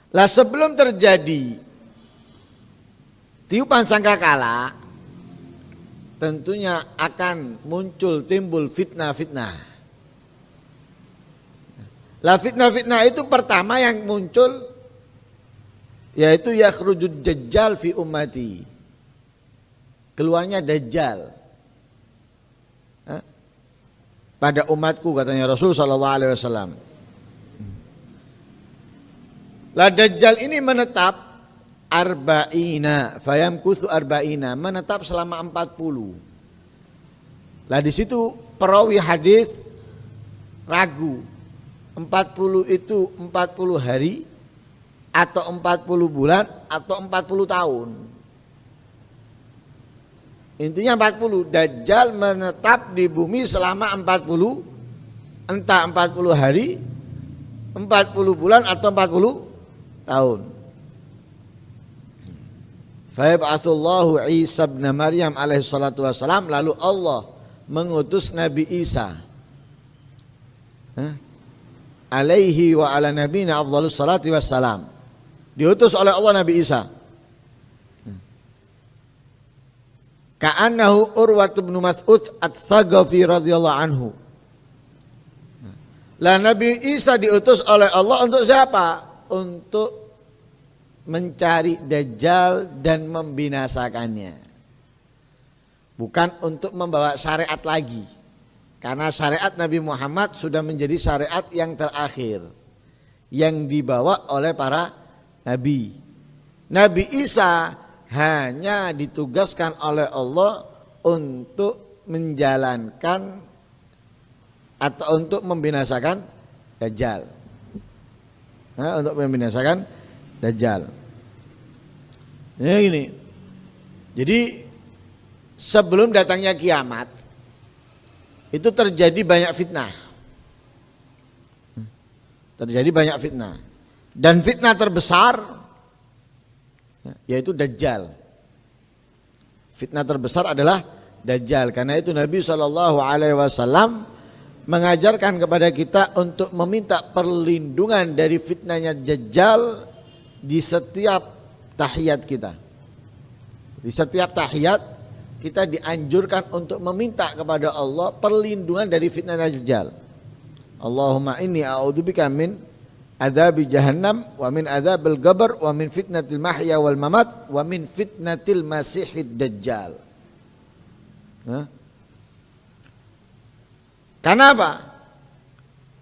Lah sebelum terjadi tiupan sangkakala, tentunya akan timbul fitnah-fitnah. Lah fitnah-fitnah itu pertama yang muncul yaitu yakhrujud dajjal fi ummati. Keluarnya dajjal pada umatku, katanya Rasul sallallahu alaihi wasallam. Lah dajjal ini menetap arba'ina, fayamkuthu arba'ina, menetap selama 40. Lah di situ perawi hadis ragu 40 itu 40 hari atau 40 bulan atau 40 tahun. Intinya 40. Dajjal menetap di bumi selama 40, entah 40 hari, 40 bulan atau 40 tahun. Fayab'atsullahu Isa bin Maryam alaihi salatu wassalam, lalu Allah mengutus Nabi Isa alaihi wa ala nabiyina afdhalus salati wassalam. Diutus oleh Allah Nabi Isa. Ka'annahu Urwah bin Mas'ud At-Thaqafi radhiyallahu anhu. Lah Nabi Isa diutus oleh Allah untuk siapa? Untuk mencari Dajjal dan membinasakannya. Bukan untuk membawa syariat lagi. Karena syariat Nabi Muhammad sudah menjadi syariat yang terakhir, yang dibawa oleh para nabi. Nabi Isa hanya ditugaskan oleh Allah untuk menjalankan atau untuk membinasakan Dajjal. Untuk membinasakan Dajjal. Ya ini. Jadi sebelum datangnya kiamat itu terjadi banyak fitnah. Terjadi banyak fitnah. Dan fitnah terbesar yaitu Dajjal. Fitnah terbesar adalah Dajjal. Karena itu Nabi SAW mengajarkan kepada kita untuk meminta perlindungan dari fitnahnya Dajjal di setiap tahiyat kita. Di setiap tahiyat kita dianjurkan untuk meminta kepada Allah perlindungan dari fitnah Dajjal. Allahumma inni a'udzubika min adzabi jahannam wa min adzabil qabr wa min fitnatil mahya wal mamat wa min fitnatil masihid dajjal. Karena apa?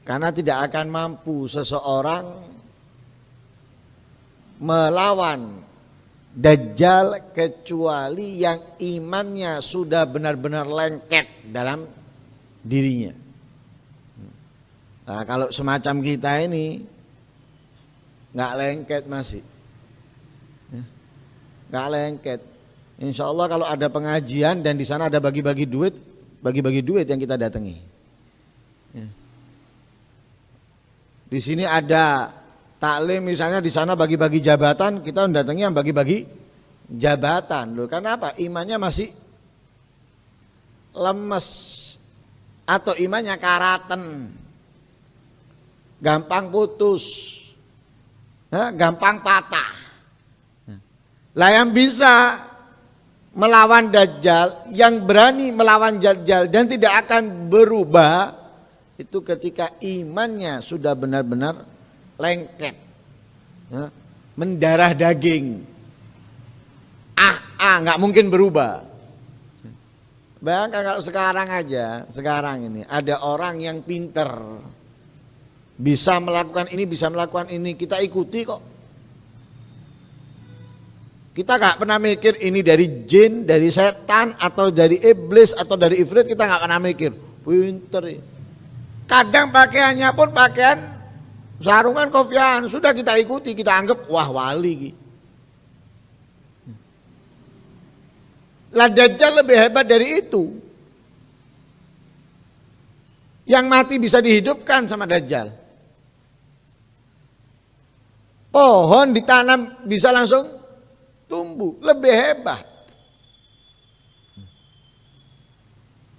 Karena tidak akan mampu seseorang melawan Dajjal kecuali yang imannya sudah benar-benar lengket dalam dirinya. Nah, kalau semacam kita ini nggak lengket masih, nggak lengket. Insya Allah kalau ada pengajian dan di sana ada bagi-bagi duit yang kita datangi. Di sini ada taklim misalnya, di sana bagi-bagi jabatan, kita mendatangi yang bagi-bagi jabatan. Loh, karena apa? Imannya masih lemes atau imannya karaten, gampang putus, gampang patah. Lah yang bisa melawan Dajjal, yang berani melawan Dajjal dan tidak akan berubah, itu ketika imannya sudah benar-benar lengket, mendarah daging, nggak mungkin berubah. Bayangkan kalau sekarang ini ada orang yang pinter, bisa melakukan ini, kita ikuti kok. Kita nggak pernah mikir ini dari jin, dari setan, atau dari iblis, atau dari ifrit, kita nggak pernah mikir. Pinter ya. Kadang pakaiannya pun pakaian sarungan kopiahan, sudah kita ikuti, kita anggap wah wali. Lah Dajjal lebih hebat dari itu. Yang mati bisa dihidupkan sama Dajjal. Pohon ditanam bisa langsung tumbuh, lebih hebat.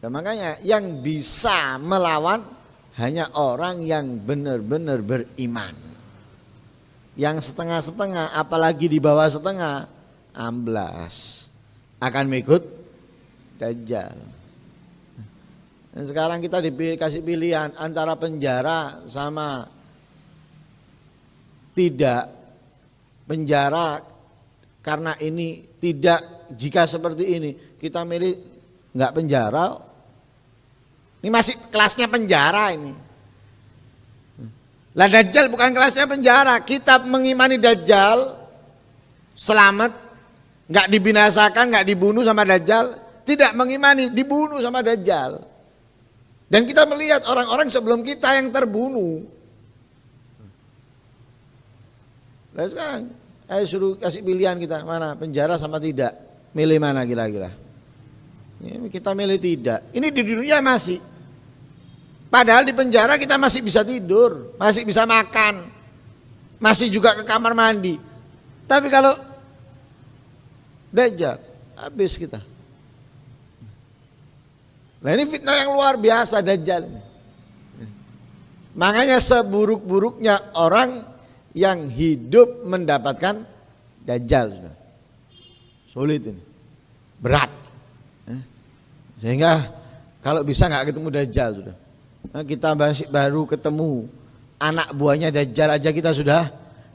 Dan makanya yang bisa melawan hanya orang yang benar-benar beriman. Yang setengah-setengah, apalagi di bawah setengah, amblas. Akan mengikut Dajjal. Dan sekarang kita dikasih pilihan antara penjara sama tidak. Penjara karena ini tidak, jika seperti ini kita milih enggak penjara. Ini masih kelasnya penjara ini. Lah Dajjal bukan kelasnya penjara. Kita mengimani Dajjal selamat, enggak dibinasakan, enggak dibunuh sama Dajjal. Tidak mengimani dibunuh sama Dajjal. Dan kita melihat orang-orang sebelum kita yang terbunuh. Nah sekarang ayo suruh kasih pilihan kita, mana penjara sama tidak. Milih mana kira-kira? Kita milih tidak. Ini di dunia masih. Padahal di penjara kita masih bisa tidur, masih bisa makan, masih juga ke kamar mandi. Tapi kalau Dajjal, habis kita. Nah ini fitnah yang luar biasa Dajjal. Makanya seburuk-buruknya orang yang hidup mendapatkan Dajjal. Sulit ini, berat. Sehingga kalau bisa nggak ketemu Dajjal sudah. Nah, kita baru ketemu anak buahnya Dajjal aja kita sudah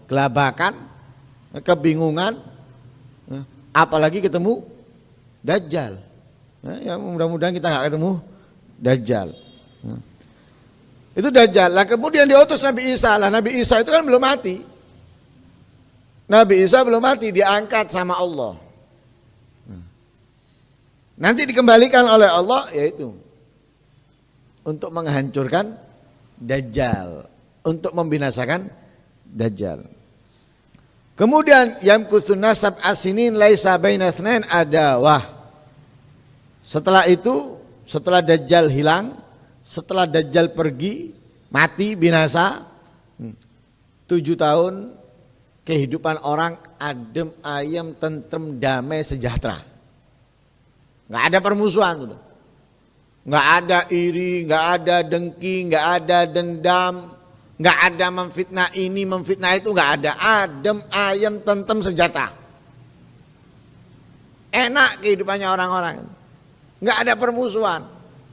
kelabakan, kebingungan, apalagi ketemu Dajjal. Ya mudah-mudahan kita nggak ketemu Dajjal. Itu Dajjal. Lah kemudian diutus Nabi Isa. Lah Nabi Isa itu kan belum mati. Nabi Isa belum mati, diangkat sama Allah. Nanti dikembalikan oleh Allah, yaitu untuk menghancurkan Dajjal, untuk membinasakan Dajjal. Kemudian yamkusun nasab asinin laisa baina tsnain adawah. Setelah itu, setelah Dajjal hilang, setelah Dajjal pergi, mati, binasa, 7 tahun kehidupan orang adem, ayem, tentrem, damai, sejahtera. Nggak ada permusuhan sudah. Nggak ada iri, nggak ada dengki, nggak ada dendam, nggak ada memfitnah ini, memfitnah itu, nggak ada. Adem, ayem, tentrem, sejahtera. Enak kehidupannya orang-orang. Nggak ada permusuhan.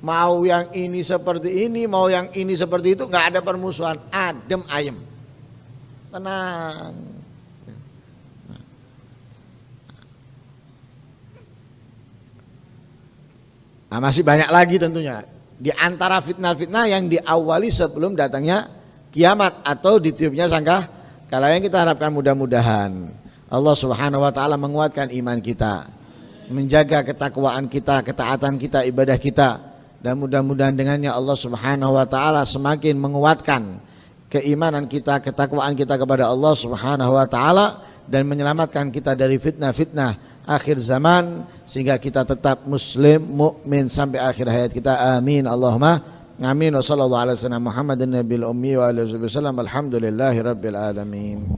Mau yang ini seperti ini, mau yang ini seperti itu, nggak ada permusuhan. Adem, ayem, tenang. Nah, masih banyak lagi tentunya. Di antara fitnah-fitnah yang diawali sebelum datangnya kiamat atau ditiupnya sangka kala yang kita harapkan mudah-mudahan Allah Subhanahu wa taala menguatkan iman kita, menjaga ketakwaan kita, ketaatan kita, ibadah kita, dan mudah-mudahan dengannya Allah Subhanahu wa taala semakin menguatkan keimanan kita, ketakwaan kita kepada Allah Subhanahu wa taala dan menyelamatkan kita dari fitnah-fitnah akhir zaman sehingga kita tetap muslim mukmin sampai akhir hayat kita. Amin Allahumma amin. Wa sallallahu alaihi wasallam Muhammadin nabiyil ummi wa alihi wasallam. Alhamdulillahirabbil alamin.